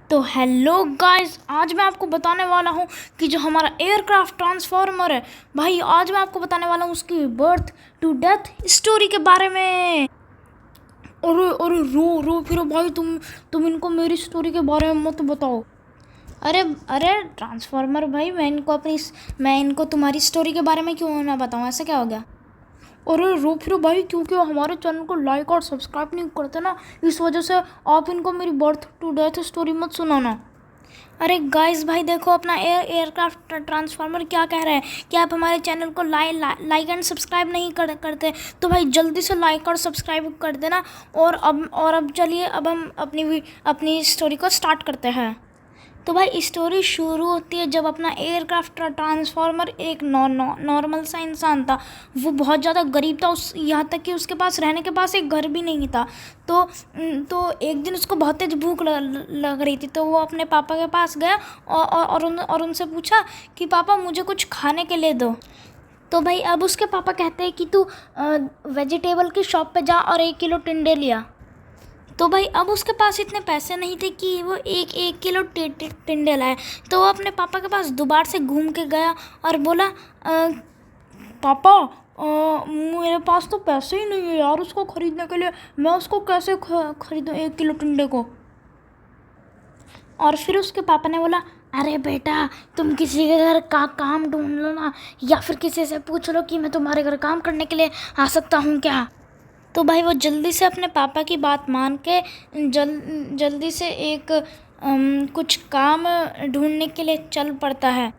तो hello guys, आज मैं आपको बताने वाला हूँ कि जो हमारा एयरक्राफ्ट ट्रांसफॉर्मर है भाई, आज मैं आपको बताने वाला हूँ उसकी बर्थ टू डेथ स्टोरी के बारे में। अरे अरे रो फिर भाई, तुम इनको मेरी स्टोरी के बारे में मत बताओ। अरे अरे ट्रांसफॉर्मर भाई, मैं इनको तुम्हारी स्टोरी के बारे में क्यों ना बताऊँ, ऐसा क्या हो गया? अरे रो फिर भाई, क्योंकि हमारे चैनल को लाइक और सब्सक्राइब नहीं करते ना, इस वजह से आप इनको मेरी बर्थ टू डेथ स्टोरी मत सुनाना। अरे गाइस भाई देखो, अपना एयरक्राफ्ट ट्रांसफॉर्मर क्या कह रहा है कि आप हमारे चैनल को लाइक एंड सब्सक्राइब नहीं करते, तो भाई जल्दी से लाइक और सब्सक्राइब कर देना। और अब चलिए, अब हम अपनी स्टोरी को स्टार्ट करते हैं। तो भाई स्टोरी शुरू होती है जब अपना एयरक्राफ्ट ट्रांसफॉर्मर एक नॉर्मल सा इंसान था। वो बहुत ज़्यादा गरीब था, उस यहाँ तक कि उसके पास रहने के पास एक घर भी नहीं था। तो एक दिन उसको बहुत तेज भूख लग रही थी, तो वो अपने पापा के पास गया और उनसे पूछा कि पापा मुझे कुछ खाने के लिए दो। तो भाई अब उसके पापा कहते हैं कि तू वेजिटेबल की शॉप पे जा और 1 किलो टिंडे लिया। तो भाई अब उसके पास इतने पैसे नहीं थे कि वो एक किलो टिंडे लाए। तो वो अपने पापा के पास दोबारा से घूम के गया और बोला, पापा मेरे पास तो पैसे ही नहीं है यार उसको ख़रीदने के लिए, मैं उसको कैसे खरीदूँ 1 किलो टिंडे को। और फिर उसके पापा ने बोला, अरे बेटा तुम किसी के घर का काम ढूंढ लो ना, या फिर किसी से पूछ लो कि मैं तुम्हारे घर काम करने के लिए आ सकता हूँ क्या। तो भाई वो जल्दी से अपने पापा की बात मान के जल्दी से कुछ काम ढूंढने के लिए चल पड़ता है।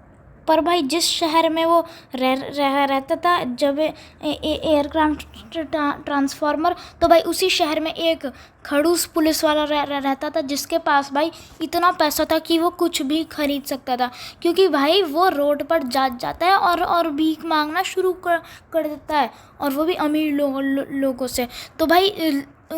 पर भाई जिस शहर में वो रहता था, जब एयरक्राफ्ट ट्रांसफॉर्मर, तो भाई उसी शहर में एक खड़ूस पुलिस वाला रहता था, जिसके पास भाई इतना पैसा था कि वो कुछ भी खरीद सकता था। क्योंकि भाई वो रोड पर जाता है और भीख मांगना शुरू कर देता है, और वो भी अमीर लोगों से। तो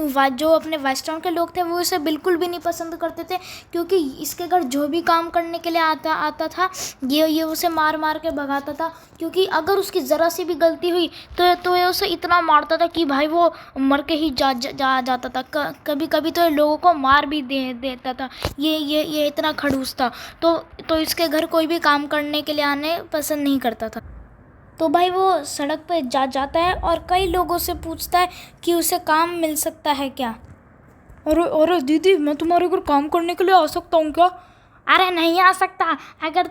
भाई जो अपने वेस्टर्न के लोग थे वो इसे बिल्कुल भी नहीं पसंद करते थे, क्योंकि इसके घर जो भी काम करने के लिए आता था ये उसे मार के भगाता था। क्योंकि अगर उसकी ज़रा सी भी गलती हुई तो ये उसे इतना मारता था कि भाई वो मर के ही जाता था। कभी कभी तो ये लोगों को मार भी देता था। ये इतना खड़ूस था। तो इसके घर कोई भी काम करने के लिए आने पसंद नहीं करता था। तो भाई वो सड़क पे जाता है और कई लोगों से पूछता है कि उसे काम मिल सकता है क्या। अरे अरे दीदी, मैं तुम्हारे घर काम करने के लिए आ सकता हूँ क्या? अरे नहीं आ सकता। अगर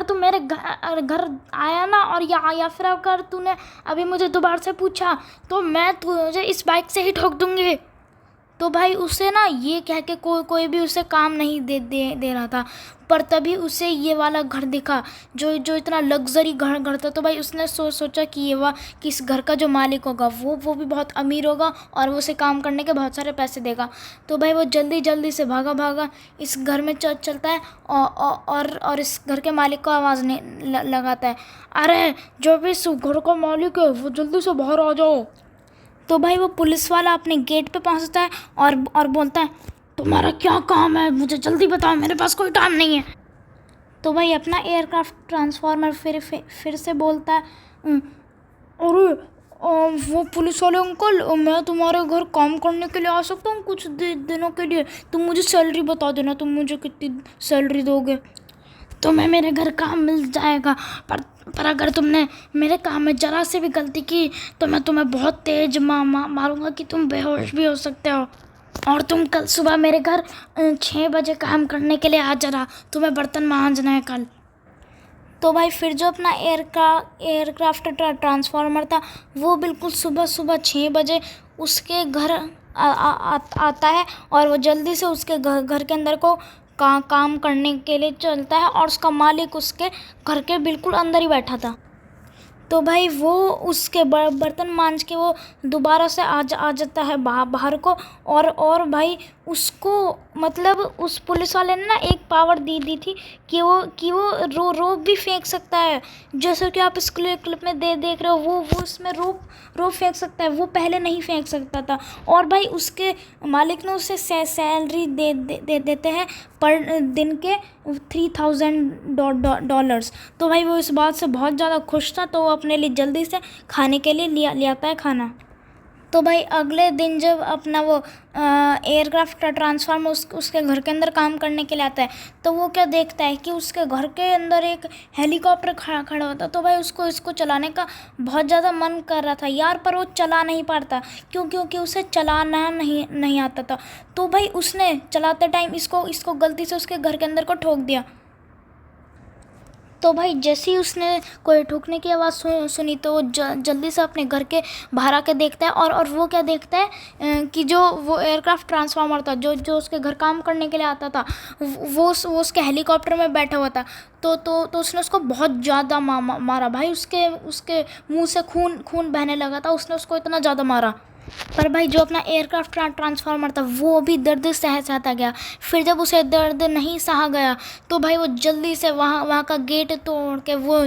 तू मेरे घर आया ना, और या फिर अगर तूने अभी मुझे दोबारा से पूछा, तो मैं तुझे इस बाइक से ही ठोक दूँगी। तो भाई उसे ना ये कह के कोई भी उसे काम नहीं दे रहा था। पर तभी उसे ये वाला घर दिखा, जो इतना लग्जरी घर था। तो भाई उसने सोचा कि कि इस घर का जो मालिक होगा वो भी बहुत अमीर होगा, और वो उसे काम करने के बहुत सारे पैसे देगा। तो भाई वो जल्दी से भागा इस घर में चलता है, और इस घर के मालिक को आवाज़ लगाता है, अरे जो भी इस घर का मालिक है वो जल्दी से बाहर आ जाओ। तो भाई वो पुलिस वाला अपने गेट पे पहुंचता है और बोलता है, तुम्हारा क्या काम है, मुझे जल्दी बताओ, मेरे पास कोई काम नहीं है। तो भाई अपना एयरक्राफ्ट ट्रांसफॉर्मर फिर से बोलता है, अरे वो पुलिस वाले अंकल, मैं तुम्हारे घर काम करने के लिए आ सकता हूँ कुछ दिनों के लिए, तुम मुझे सैलरी बता देना, तुम मुझे कितनी सैलरी दोगे। तुम्हें मेरे घर काम मिल जाएगा, पर अगर तुमने मेरे काम में ज़रा से भी गलती की तो मैं तुम्हें बहुत तेज मारूंगा कि तुम बेहोश भी हो सकते हो। और तुम कल सुबह मेरे घर 6 बजे काम करने के लिए आ जाना, तुम्हें बर्तन मांजना है कल। तो भाई फिर जो अपना एयरक्राफ्ट ट्रांसफॉर्मर था, वो बिल्कुल सुबह 6 बजे उसके घर आता है, और वो जल्दी से उसके घर के अंदर को काम करने के लिए चलता है, और उसका मालिक उसके घर के बिल्कुल अंदर ही बैठा था। तो भाई वो उसके बर्तन मांज के वो दोबारा से आ जाता है बाहर को। और भाई उसको, मतलब उस पुलिस वाले ने ना एक पावर दी थी कि वो रोप भी फेंक सकता है, जैसे कि आप इस क्लिप में देख रहे हो। वो उसमें रोप फेंक सकता है, वो पहले नहीं फेंक सकता था। और भाई उसके मालिक ने उसे सैलरी देते हैं पर दिन के $3000। तो भाई वो इस बात से बहुत ज़्यादा खुश था, तो वो अपने लिए जल्दी से खाने के लिए ले आता है खाना। तो भाई अगले दिन जब अपना वो एयरक्राफ्ट ट्रांसफॉर्म उसके घर के अंदर काम करने के लिए आता है, तो वो क्या देखता है कि उसके घर के अंदर एक हेलीकॉप्टर खड़ा होता। तो भाई उसको इसको चलाने का बहुत ज़्यादा मन कर रहा था यार, पर वो चला नहीं पाता क्योंकि उसे चलाना नहीं आता था। तो भाई उसने चलाते टाइम इसको गलती से उसके घर के अंदर को ठोक दिया। तो भाई जैसे ही उसने कोई ठोकने की आवाज़ सुनी, तो वो जल्दी से अपने घर के बाहर आके देखता है, और वो क्या देखता है कि जो वो एयरक्राफ्ट ट्रांसफॉर्मर था जो उसके घर काम करने के लिए आता था, वो उसके हेलीकॉप्टर में बैठा हुआ था। तो उसने उसको बहुत ज़्यादा मारा भाई। उसके मुंह से खून बहने लगा था, उसने उसको इतना ज़्यादा मारा। पर भाई जो अपना एयरक्राफ्ट ट्रांसफॉर्मर था वो भी दर्द सहता गया। फिर जब उसे दर्द नहीं सहा गया, तो भाई वो जल्दी से वहाँ का गेट तोड़ के वो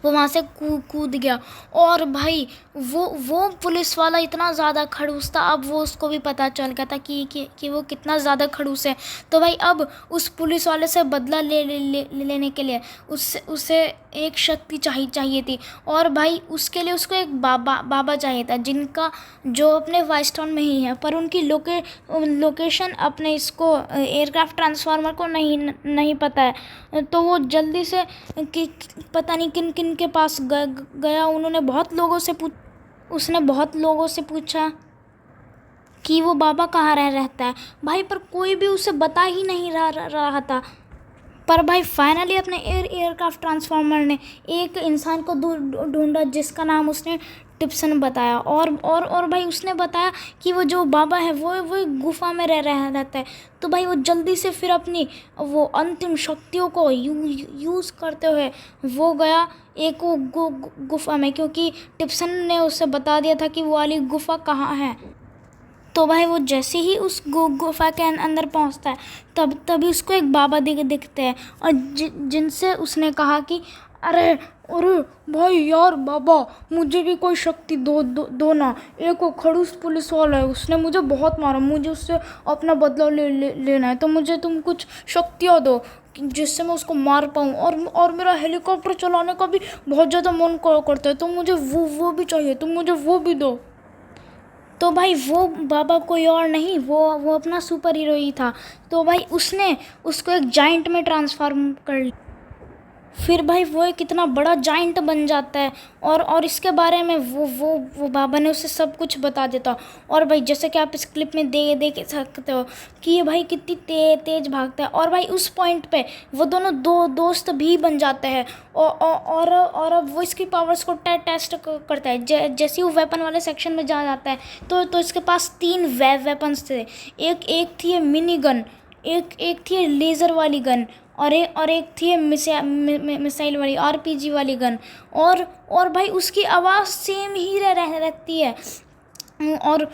वहाँ से कूद गया। और भाई वो पुलिस वाला इतना ज़्यादा खड़ूस था, अब वो उसको भी पता चल गया था कि वो कितना ज़्यादा खड़ूस है। तो भाई अब उस पुलिस वाले से बदला लेने के लिए उसे एक शक्ति चाहिए थी, और भाई उसके लिए उसको एक बाबा चाहिए था, जिनका जो अपने वाइस टाउन में ही है, पर उनकी लोकेशन अपने इसको एयरक्राफ्ट ट्रांसफॉर्मर को नहीं पता है। तो वो जल्दी से पता नहीं किन किन के पास गया। उसने बहुत लोगों से पूछा कि वो बाबा कहाँ रहता है भाई, पर कोई भी उसे बता ही नहीं रहा था। पर भाई फाइनली अपने एयरक्राफ्ट ट्रांसफॉर्मर ने एक इंसान को ढूंढा, जिसका नाम उसने टिप्सन बताया। और भाई उसने बताया कि वो जो बाबा है वो एक गुफा में रहता है। तो भाई वो जल्दी से फिर अपनी वो अंतिम शक्तियों को यूज़ करते हुए वो गया एक गुफा में, क्योंकि टिप्सन ने उसे बता दिया था कि वो वाली गुफा कहाँ है। तो भाई वो जैसे ही उस गुफा के अंदर पहुंचता है, तभी उसको एक बाबा दिखते हैं, और जिनसे उसने कहा कि अरे भाई यार बाबा, मुझे भी कोई शक्ति दो ना। एक वो खड़ूस पुलिस वाला है, उसने मुझे बहुत मारा, मुझे उससे अपना बदला लेना है। तो मुझे तुम कुछ शक्तियाँ दो जिससे मैं उसको मार पाऊँ, और मेरा हेलीकॉप्टर चलाने का भी बहुत ज़्यादा मन करता है, तो मुझे वो भी चाहिए, तुम मुझे वो भी दो। तो भाई वो बाबा कोई और नहीं, वो अपना सुपर हीरो ही था। तो भाई उसने उसको एक जाइंट में ट्रांसफॉर्म कर लिया। फिर भाई वो एक इतना बड़ा जाइंट बन जाता है, और इसके बारे में वो बाबा ने उसे सब कुछ बता देता। और भाई जैसे कि आप इस क्लिप में देख सकते हो कि ये भाई कितनी तेज भागता है। और भाई उस पॉइंट पे वो दोनों दोस्त भी बन जाते हैं, और अब वो इसकी पावर्स को टेस्ट करता है। जैसे ही वो वेपन वाले सेक्शन में जाता है, तो इसके पास 3 वेपन्स थे। एक थी मिनी गन, एक थी लेज़र वाली गन, और एक थी मिसाइल वाली RPG वाली गन। और भाई उसकी आवाज़ सेम ही रहती है। और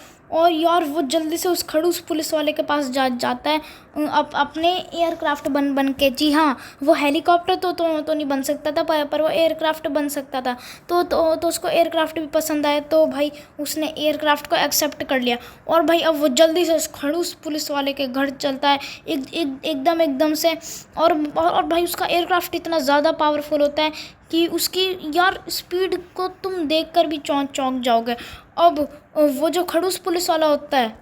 यार वो जल्दी से उस खड़ूस पुलिस वाले के पास जाता है अपने एयरक्राफ्ट बन के। जी हाँ, वो हेलीकॉप्टर तो नहीं बन सकता था, पर वो एयरक्राफ्ट बन सकता था। तो उसको एयरक्राफ्ट भी पसंद आया, तो भाई उसने एयरक्राफ्ट को एक्सेप्ट कर लिया। और भाई अब वो जल्दी से उस खड़ूस पुलिस वाले के घर चलता है एकदम से। और भाई उसका एयरक्राफ्ट इतना ज़्यादा पावरफुल होता है कि उसकी यार स्पीड को तुम देखकर भी चौंक जाओगे। अब वो जो खड़ूस पुलिस वाला होता है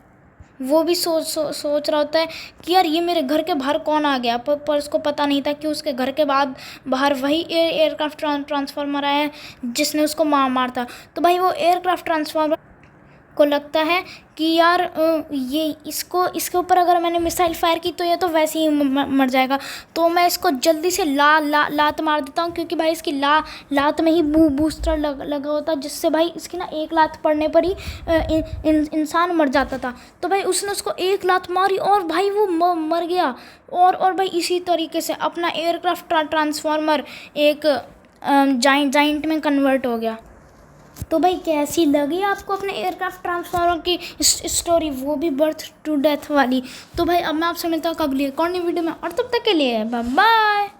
वो भी सोच रहा होता है कि यार ये मेरे घर के बाहर कौन आ गया, पर उसको पता नहीं था कि उसके घर के बाहर वही एयरक्राफ्ट ट्रांसफॉर्मर आया है जिसने उसको मार था। तो भाई वो एयरक्राफ्ट ट्रांसफॉर्मर को लगता है कि यार ये इसके ऊपर अगर मैंने मिसाइल फायर की तो ये तो वैसे ही मर जाएगा, तो मैं इसको जल्दी से लात मार देता हूँ, क्योंकि भाई इसकी लात में ही बूस्टर लगा होता, जिससे भाई इसकी ना एक लात पड़ने पर ही इंसान मर जाता था। तो भाई उसने उसको एक लात मारी और भाई वो मर गया। और भाई इसी तरीके से अपना एयरक्राफ्ट ट्रांसफॉर्मर एक जाइंट में कन्वर्ट हो गया। तो भाई कैसी लगी आपको अपने एयरक्राफ्ट ट्रांसफॉर्मर की स्टोरी, वो भी बर्थ टू डेथ वाली। तो भाई अब मैं आपसे मिलता हूँ अगली एक और नई वीडियो में, और तब तक के लिए बाय बाय।